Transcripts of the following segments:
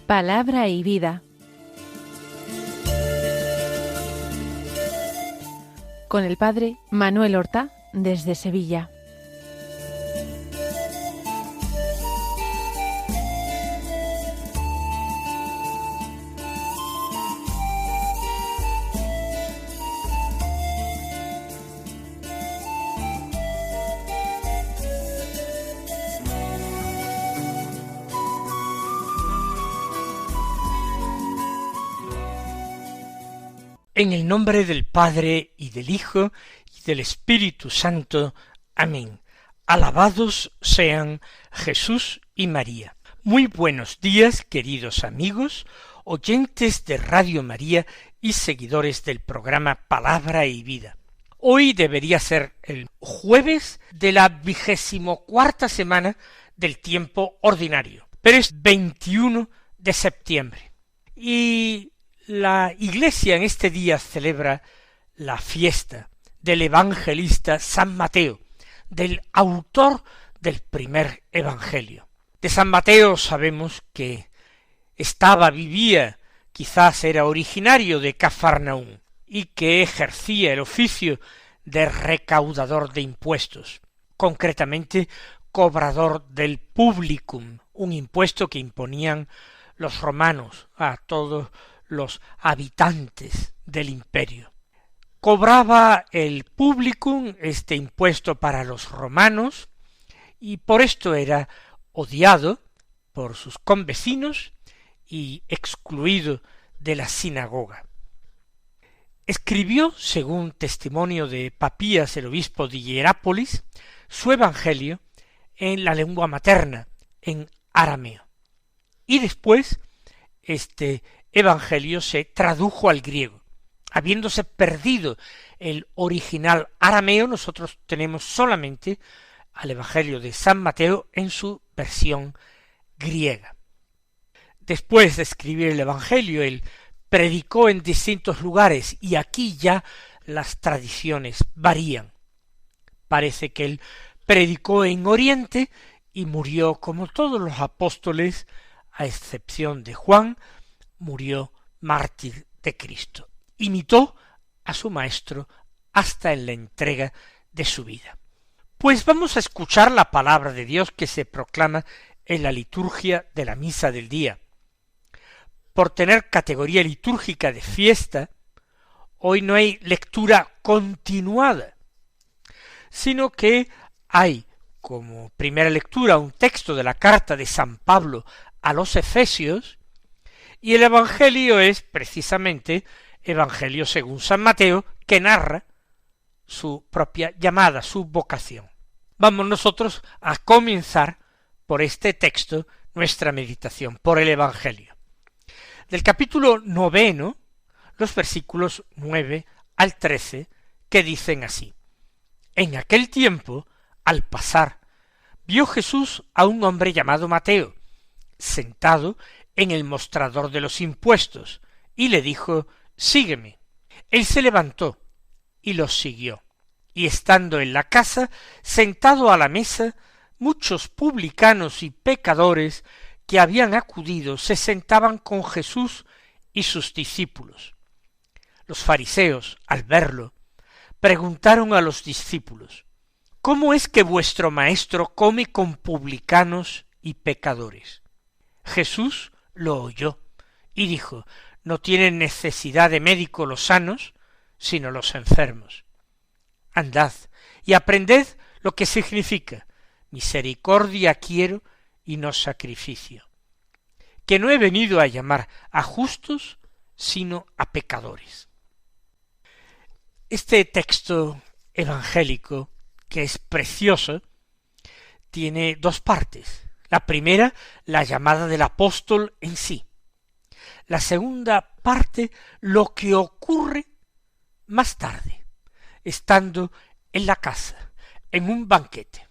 Palabra y vida. Con el padre Manuel Horta, desde Sevilla. En el nombre del Padre, y del Hijo, y del Espíritu Santo. Amén. Alabados sean Jesús y María. Muy buenos días, queridos amigos, oyentes de Radio María y seguidores del programa Palabra y Vida. Hoy debería ser el jueves de la 24ª semana del tiempo ordinario, pero es 21 de septiembre. Y la Iglesia en este día celebra la fiesta del evangelista San Mateo, del autor del primer evangelio. De San Mateo sabemos que vivía, quizás era originario de Cafarnaúm, y que ejercía el oficio de recaudador de impuestos, concretamente cobrador del publicum, un impuesto que imponían los romanos a todos los habitantes del imperio. Cobraba el publicum, este impuesto para los romanos, y por esto era odiado por sus convecinos y excluido de la sinagoga. Escribió, según testimonio de Papías, el obispo de Hierápolis, su evangelio en la lengua materna, en arameo. Y después este evangelio se tradujo al griego. Habiéndose perdido el original arameo, nosotros tenemos solamente al evangelio de San Mateo en su versión griega. Después de escribir el evangelio, él predicó en distintos lugares, y aquí ya las tradiciones varían. Parece que él predicó en Oriente y murió como todos los apóstoles, a excepción de Juan, murió mártir de Cristo. Imitó a su maestro hasta en la entrega de su vida. Pues vamos a escuchar la palabra de Dios que se proclama en la liturgia de la misa del día. Por tener categoría litúrgica de fiesta, hoy no hay lectura continuada, sino que hay como primera lectura un texto de la carta de San Pablo a los Efesios, y el evangelio es precisamente evangelio según San Mateo, que narra su propia llamada, su vocación. Vamos nosotros a comenzar por este texto nuestra meditación, por el evangelio. Del capítulo 9, los versículos 9 al 13, que dicen así: En aquel tiempo, al pasar, vio Jesús a un hombre llamado Mateo, sentado en el mostrador de los impuestos, y le dijo: Sígueme. Él se levantó y los siguió. Y estando en la casa, sentado a la mesa, muchos publicanos y pecadores que habían acudido se sentaban con Jesús y sus discípulos. Los fariseos, al verlo, preguntaron a los discípulos: ¿Cómo es que vuestro maestro come con publicanos y pecadores? Jesús lo oyó y dijo: No tienen necesidad de médico los sanos, sino los enfermos. Andad y aprended lo que significa: misericordia quiero y no sacrificio. Que no he venido a llamar a justos, sino a pecadores. Este texto evangélico, que es precioso, tiene dos partes. La primera, la llamada del apóstol en sí. La segunda parte, lo que ocurre más tarde, estando en la casa, en un banquete.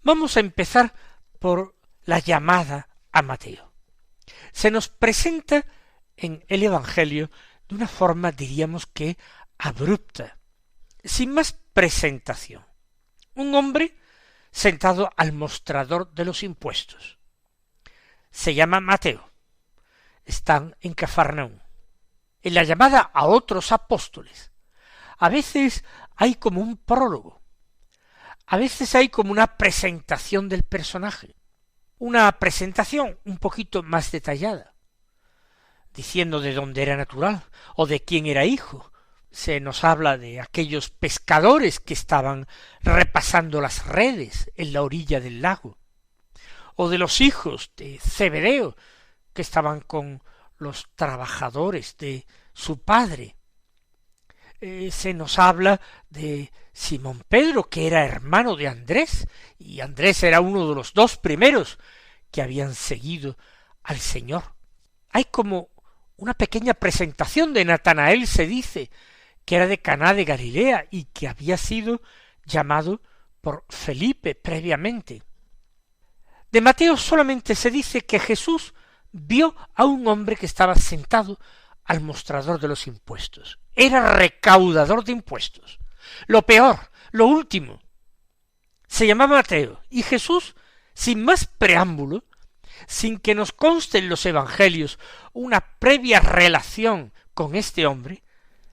Vamos a empezar por la llamada a Mateo. Se nos presenta en el Evangelio de una forma, diríamos que abrupta, sin más presentación. Un hombre sentado al mostrador de los impuestos. Se llama Mateo. Están en Cafarnaúm. En la llamada a otros apóstoles, a veces hay como un prólogo, a veces hay como una presentación del personaje, una presentación un poquito más detallada, diciendo de dónde era natural o de quién era hijo. Se nos habla de aquellos pescadores que estaban repasando las redes en la orilla del lago, o de los hijos de Zebedeo que estaban con los trabajadores de su padre. Se nos habla de Simón Pedro, que era hermano de Andrés, y Andrés era uno de los 2 primeros que habían seguido al Señor. Hay como una pequeña presentación de Natanael, se dice, que era de Caná de Galilea y que había sido llamado por Felipe previamente. De Mateo solamente se dice que Jesús vio a un hombre que estaba sentado al mostrador de los impuestos. Era recaudador de impuestos. Lo peor, lo último. Se llamaba Mateo, y Jesús, sin más preámbulo, sin que nos conste en los evangelios una previa relación con este hombre,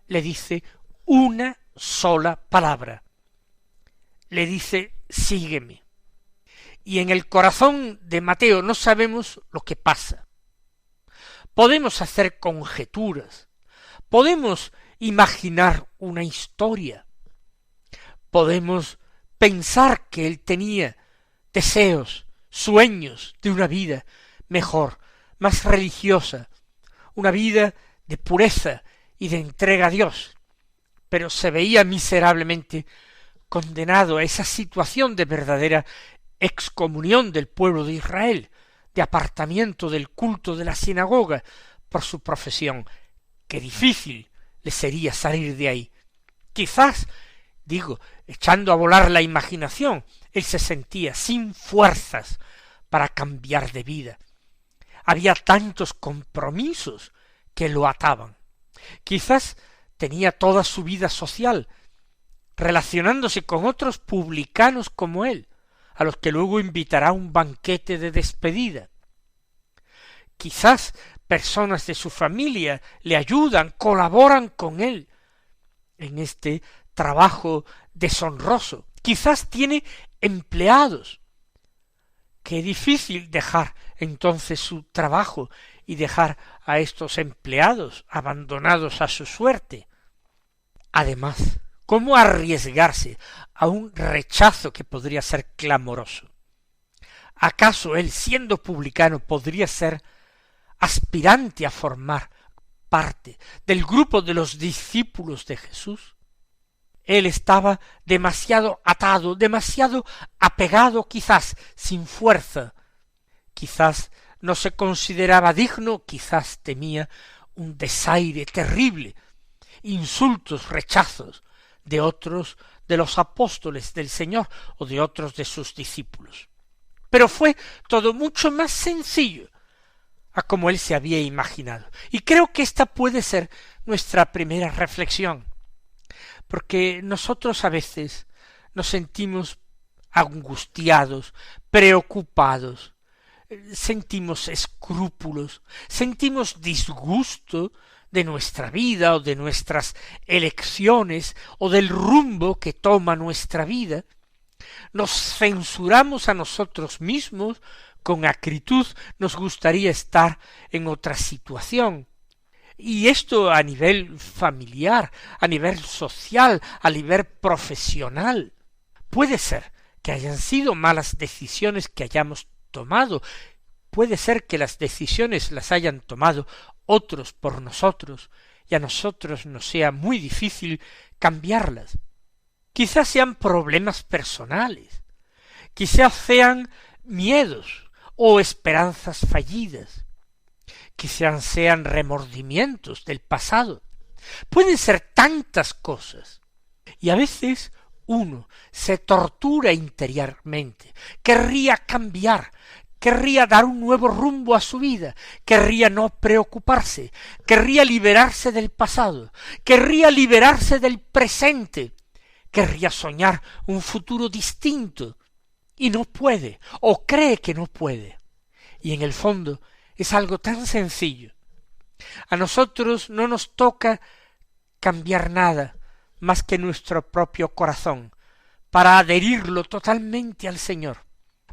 le dice una sola palabra. Le dice, sígueme. Y en el corazón de Mateo no sabemos lo que pasa. Podemos hacer conjeturas, podemos imaginar una historia, podemos pensar que él tenía deseos, sueños de una vida mejor, más religiosa, una vida de pureza y de entrega a Dios, pero se veía miserablemente condenado a esa situación de verdadera excomunión del pueblo de Israel, de apartamiento del culto de la sinagoga por su profesión. Qué difícil le sería salir de ahí. Quizás, digo, echando a volar la imaginación, él se sentía sin fuerzas para cambiar de vida. Había tantos compromisos que lo ataban. Quizás tenía toda su vida social, relacionándose con otros publicanos como él, a los que luego invitará a un banquete de despedida. Quizás personas de su familia le ayudan, colaboran con él en este trabajo deshonroso. Quizás tiene empleados. Qué difícil dejar entonces su trabajo y dejar a estos empleados abandonados a su suerte. Además, ¿cómo arriesgarse a un rechazo que podría ser clamoroso? ¿Acaso él, siendo publicano, podría ser aspirante a formar parte del grupo de los discípulos de Jesús? Él estaba demasiado atado, demasiado apegado, quizás sin fuerza, quizás no se consideraba digno, quizás temía un desaire terrible, insultos, rechazos de otros de los apóstoles del Señor o de otros de sus discípulos. Pero fue todo mucho más sencillo a como él se había imaginado. Y creo que esta puede ser nuestra primera reflexión, porque nosotros a veces nos sentimos angustiados, preocupados, sentimos escrúpulos, sentimos disgusto de nuestra vida o de nuestras elecciones o del rumbo que toma nuestra vida. Nos censuramos a nosotros mismos con acritud, nos gustaría estar en otra situación. Y esto a nivel familiar, a nivel social, a nivel profesional. Puede ser que hayan sido malas decisiones que hayamos tomado, puede ser que las decisiones las hayan tomado otros por nosotros, y a nosotros nos sea muy difícil cambiarlas. Quizás sean problemas personales, quizás sean miedos o esperanzas fallidas, quizás sean remordimientos del pasado. Pueden ser tantas cosas, y a veces uno se tortura interiormente, querría cambiar, querría dar un nuevo rumbo a su vida, querría no preocuparse, querría liberarse del pasado, querría liberarse del presente, querría soñar un futuro distinto, y no puede, o cree que no puede. Y en el fondo es algo tan sencillo. A nosotros no nos toca cambiar nada más que nuestro propio corazón, para adherirlo totalmente al Señor,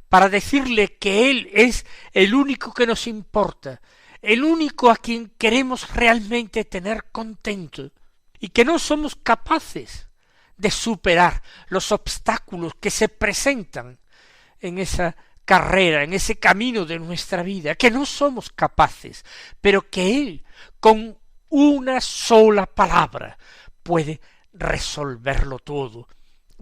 para decirle que Él es el único que nos importa, el único a quien queremos realmente tener contento, y que no somos capaces de superar los obstáculos que se presentan en esa carrera, en ese camino de nuestra vida, que no somos capaces, pero que Él, con una sola palabra, puede resolverlo todo,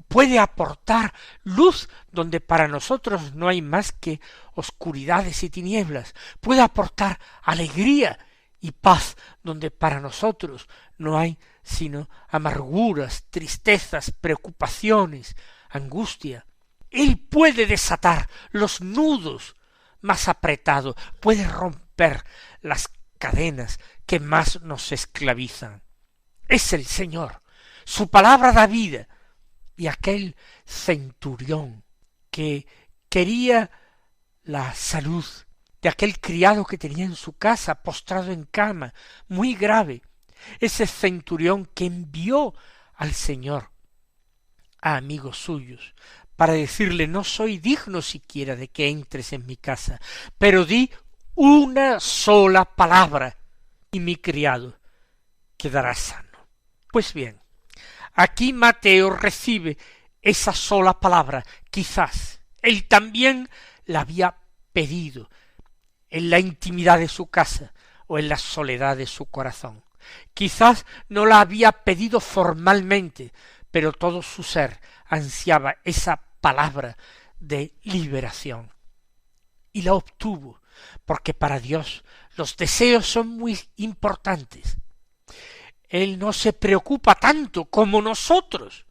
puede aportar luz donde para nosotros no hay más que oscuridades y tinieblas, puede aportar alegría y paz donde para nosotros no hay sino amarguras, tristezas, preocupaciones, angustia. Él puede desatar los nudos más apretados, puede romper las cadenas que más nos esclavizan. Es el Señor, su palabra da vida. Y aquel centurión que quería la salud de aquel criado que tenía en su casa, postrado en cama, muy grave, ese centurión que envió al Señor a amigos suyos, para decirle: no soy digno siquiera de que entres en mi casa, pero di una sola palabra, y mi criado quedará sano. Pues bien, aquí Mateo recibe esa sola palabra. Quizás él también la había pedido en la intimidad de su casa o en la soledad de su corazón. Quizás no la había pedido formalmente, pero todo su ser ansiaba esa palabra de liberación. Y la obtuvo, porque para Dios los deseos son muy importantes. Él no se preocupa tanto como nosotros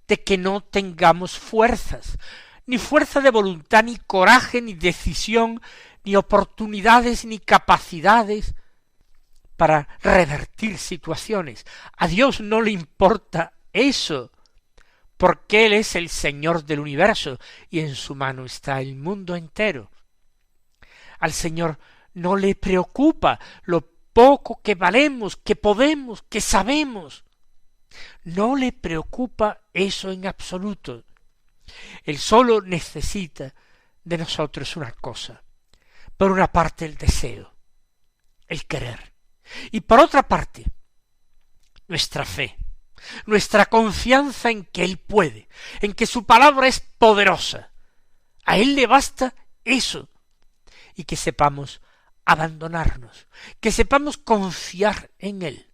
de que no tengamos fuerzas, ni fuerza de voluntad, ni coraje, ni decisión, ni oportunidades, ni capacidades para revertir situaciones. A Dios no le importa eso, porque Él es el Señor del universo y en su mano está el mundo entero. Al Señor no le preocupa lo poco que valemos, que podemos, que sabemos. No le preocupa eso en absoluto. Él solo necesita de nosotros una cosa: por una parte el deseo, el querer, y por otra parte nuestra fe, nuestra confianza en que Él puede, en que su palabra es poderosa. A Él le basta eso, y que sepamos abandonarnos, que sepamos confiar en Él,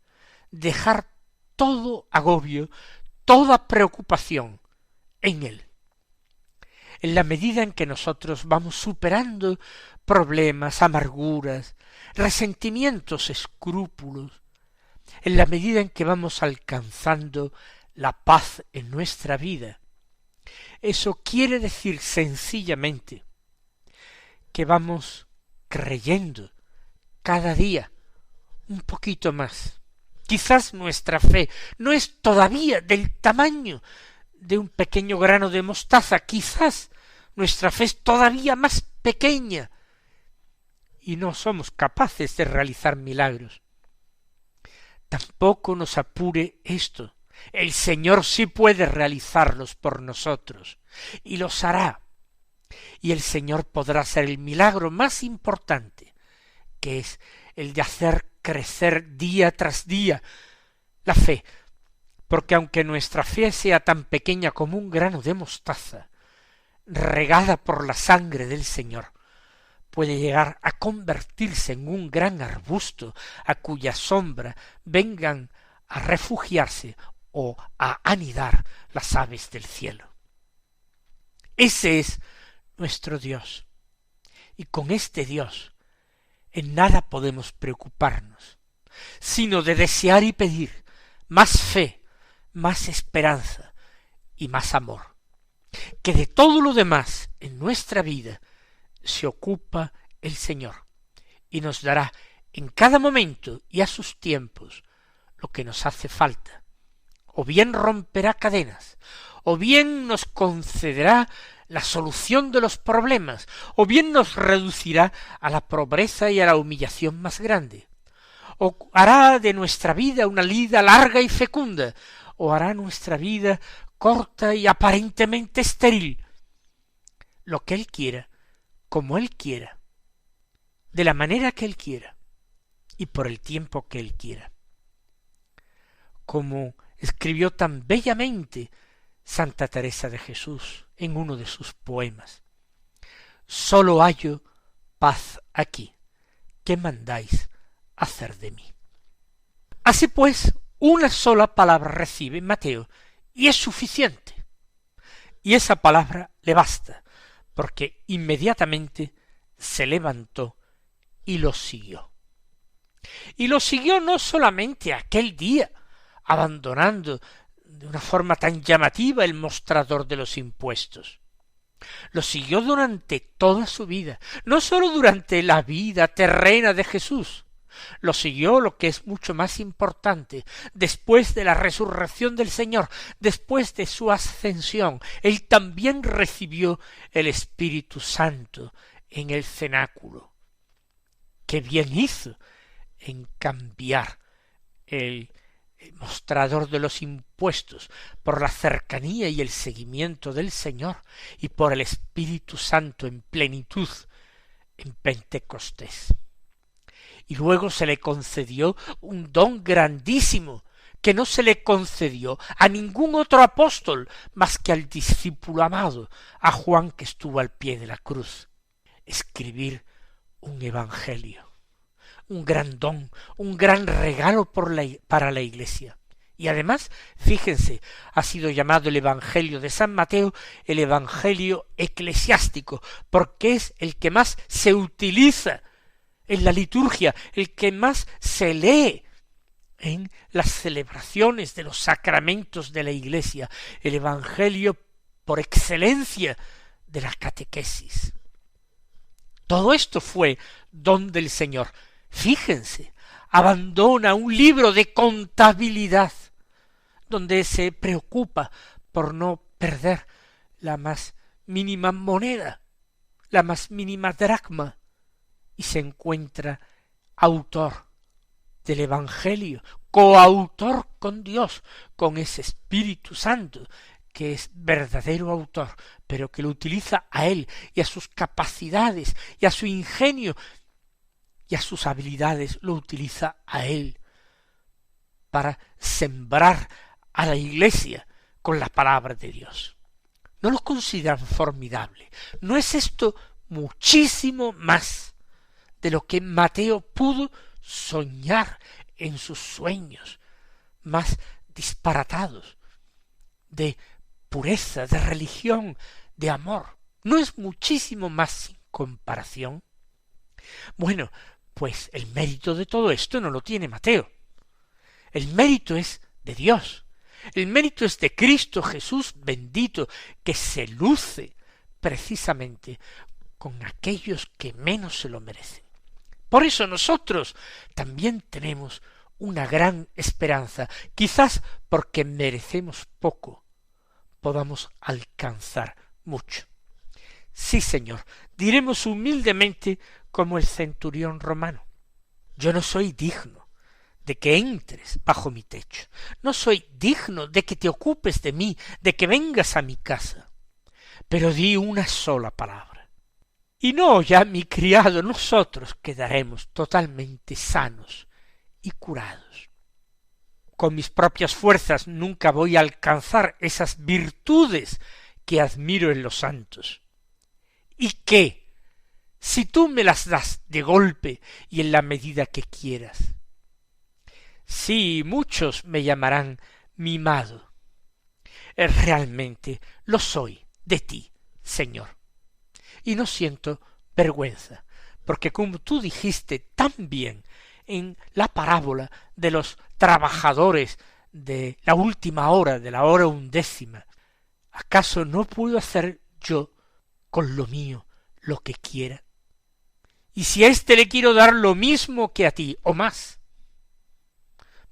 dejar todo agobio, toda preocupación en Él. En la medida en que nosotros vamos superando problemas, amarguras, resentimientos, escrúpulos, en la medida en que vamos alcanzando la paz en nuestra vida, eso quiere decir sencillamente que vamos creyendo cada día un poquito más. Quizás nuestra fe no es todavía del tamaño de un pequeño grano de mostaza, quizás nuestra fe es todavía más pequeña y no somos capaces de realizar milagros. Tampoco nos apure esto. El Señor sí puede realizarlos por nosotros y los hará. Y el Señor podrá hacer el milagro más importante, que es el de hacer crecer día tras día la fe, porque aunque nuestra fe sea tan pequeña como un grano de mostaza, regada por la sangre del Señor, puede llegar a convertirse en un gran arbusto a cuya sombra vengan a refugiarse o a anidar las aves del cielo. Ese es nuestro Dios, y con este Dios en nada podemos preocuparnos, sino de desear y pedir más fe, más esperanza y más amor, que de todo lo demás en nuestra vida se ocupa el Señor y nos dará en cada momento y a sus tiempos lo que nos hace falta. O bien romperá cadenas, o bien nos concederá la solución de los problemas, o bien nos reducirá a la pobreza y a la humillación más grande, o hará de nuestra vida una vida larga y fecunda, o hará nuestra vida corta y aparentemente estéril. Lo que Él quiera, como Él quiera, de la manera que Él quiera, y por el tiempo que Él quiera. Como escribió tan bellamente Santa Teresa de Jesús en uno de sus poemas: sólo hallo paz aquí, ¿qué mandáis hacer de mí? Así pues, una sola palabra recibe Mateo, y es suficiente. Y esa palabra le basta, porque inmediatamente se levantó y lo siguió. Y lo siguió no solamente aquel día, abandonando de una forma tan llamativa el mostrador de los impuestos. Lo siguió durante toda su vida, no sólo durante la vida terrena de Jesús, lo siguió, lo que es mucho más importante, después de la resurrección del Señor, después de su ascensión. Él también recibió el Espíritu Santo en el cenáculo. ¡Qué bien hizo en cambiar el mostrador de los impuestos por la cercanía y el seguimiento del Señor y por el Espíritu Santo en plenitud en Pentecostés! Y luego se le concedió un don grandísimo que no se le concedió a ningún otro apóstol más que al discípulo amado, a Juan, que estuvo al pie de la cruz: escribir un evangelio. Un gran don, un gran regalo para la Iglesia. Y además, fíjense, ha sido llamado el Evangelio de San Mateo el Evangelio eclesiástico, porque es el que más se utiliza en la liturgia, el que más se lee en las celebraciones de los sacramentos de la Iglesia, el Evangelio por excelencia de la catequesis. Todo esto fue don del Señor. Fíjense, abandona un libro de contabilidad, donde se preocupa por no perder la más mínima moneda, la más mínima dracma, y se encuentra autor del Evangelio, coautor con Dios, con ese Espíritu Santo, que es verdadero autor, pero que lo utiliza a él y a sus capacidades y a su ingenio y a sus habilidades, lo utiliza a él para sembrar a la Iglesia con la palabra de Dios. ¿No lo consideran formidable? ¿No es esto muchísimo más de lo que Mateo pudo soñar en sus sueños más disparatados, de pureza, de religión, de amor? ¿No es muchísimo más sin comparación? Bueno, pues el mérito de todo esto no lo tiene Mateo. El mérito es de Dios. El mérito es de Cristo Jesús bendito, que se luce precisamente con aquellos que menos se lo merecen. Por eso nosotros también tenemos una gran esperanza. Quizás porque merecemos poco, podamos alcanzar mucho. Sí, Señor, diremos humildemente como el centurión romano: yo no soy digno de que entres bajo mi techo, no soy digno de que te ocupes de mí, de que vengas a mi casa, pero di una sola palabra, y no ya mi criado, nosotros quedaremos totalmente sanos y curados. Con mis propias fuerzas nunca voy a alcanzar esas virtudes que admiro en los santos, y que, si tú me las das de golpe y en la medida que quieras, sí, muchos me llamarán mimado. Realmente lo soy de ti, Señor. Y no siento vergüenza, porque como tú dijiste tan bien en la parábola de los trabajadores de la última hora, de la hora 11, ¿acaso no puedo hacer yo con lo mío lo que quiera? y si a éste le quiero dar lo mismo que a ti, o más,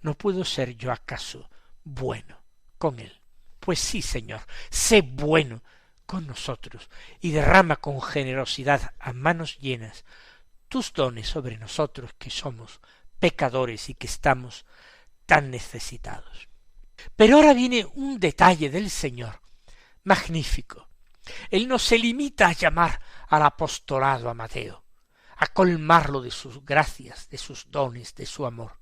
¿no puedo ser yo acaso bueno con él? Pues sí, Señor, sé bueno con nosotros, y derrama con generosidad a manos llenas tus dones sobre nosotros que somos pecadores y que estamos tan necesitados. Pero ahora viene un detalle del Señor magnífico. Él no se limita a llamar al apostolado a Mateo, a colmarlo de sus gracias, de sus dones, de su amor.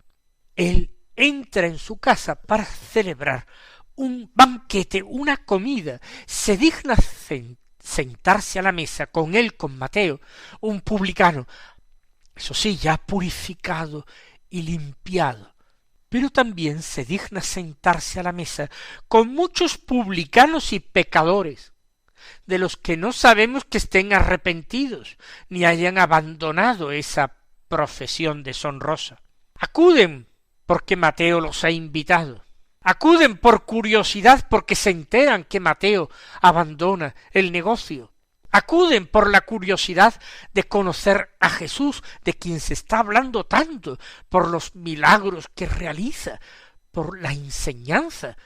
Él entra en su casa para celebrar un banquete, una comida, se digna sentarse a la mesa con él, con Mateo, un publicano, eso sí, ya purificado y limpiado, pero también se digna sentarse a la mesa con muchos publicanos y pecadores, de los que no sabemos que estén arrepentidos, ni hayan abandonado esa profesión deshonrosa. Acuden porque Mateo los ha invitado. Acuden por curiosidad porque se enteran que Mateo abandona el negocio. Acuden por la curiosidad de conocer a Jesús, de quien se está hablando tanto, por los milagros que realiza, por la enseñanza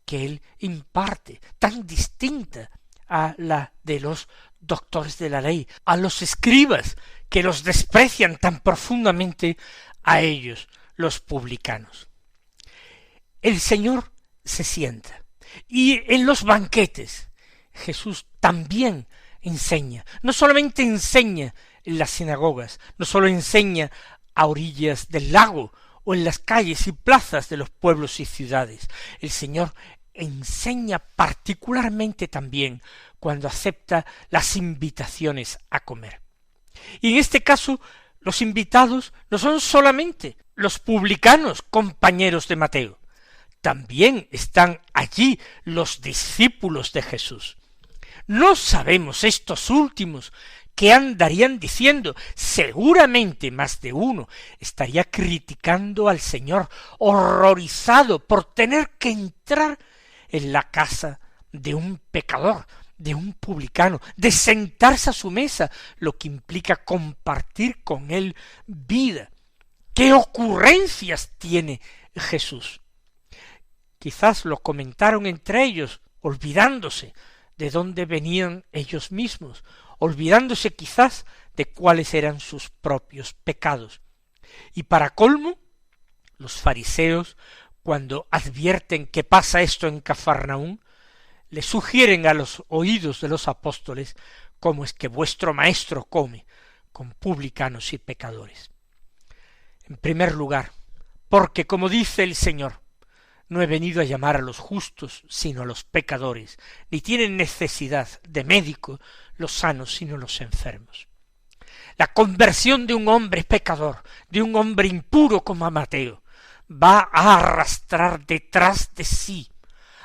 que él imparte, tan distinta a la de los doctores de la ley, a los escribas, que los desprecian tan profundamente a ellos, los publicanos. El Señor se sienta, y en los banquetes Jesús también enseña. No solamente enseña en las sinagogas, no solo enseña a orillas del lago o en las calles y plazas de los pueblos y ciudades. El Señor enseña particularmente también cuando acepta las invitaciones a comer. Y en este caso, los invitados no son solamente los publicanos, compañeros de Mateo, también están allí los discípulos de Jesús. No sabemos estos últimos qué andarían diciendo. Seguramente más de uno estaría criticando al Señor, horrorizado por tener que entrar en la casa de un pecador, de un publicano, de sentarse a su mesa, lo que implica compartir con él vida. ¿Qué ocurrencias tiene Jesús? Quizás lo comentaron entre ellos, olvidándose de dónde venían ellos mismos, olvidándose quizás de cuáles eran sus propios pecados. Y para colmo, los fariseos, cuando advierten que pasa esto en Cafarnaúm, le sugieren a los oídos de los apóstoles cómo es que vuestro maestro come con publicanos y pecadores. En primer lugar, porque como dice el Señor, no he venido a llamar a los justos, sino a los pecadores, ni tienen necesidad de médico los sanos, sino los enfermos. La conversión de un hombre pecador, de un hombre impuro como a Mateo, va a arrastrar detrás de sí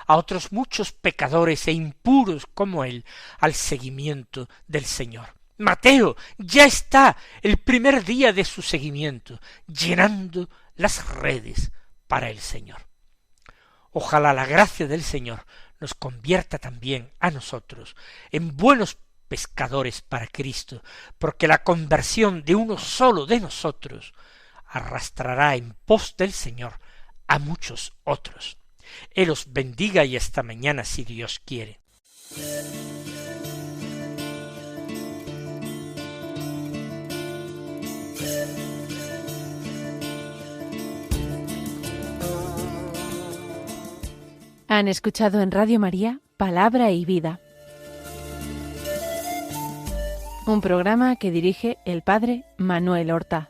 a otros muchos pecadores e impuros como él al seguimiento del Señor. Mateo ya está el primer día de su seguimiento, llenando las redes para el Señor. Ojalá la gracia del Señor nos convierta también a nosotros en buenos pescadores para Cristo, porque la conversión de uno solo de nosotros arrastrará en pos del Señor a muchos otros. Él os bendiga y hasta mañana si Dios quiere. Han escuchado en Radio María Palabra y Vida, un programa que dirige el Padre Manuel Horta.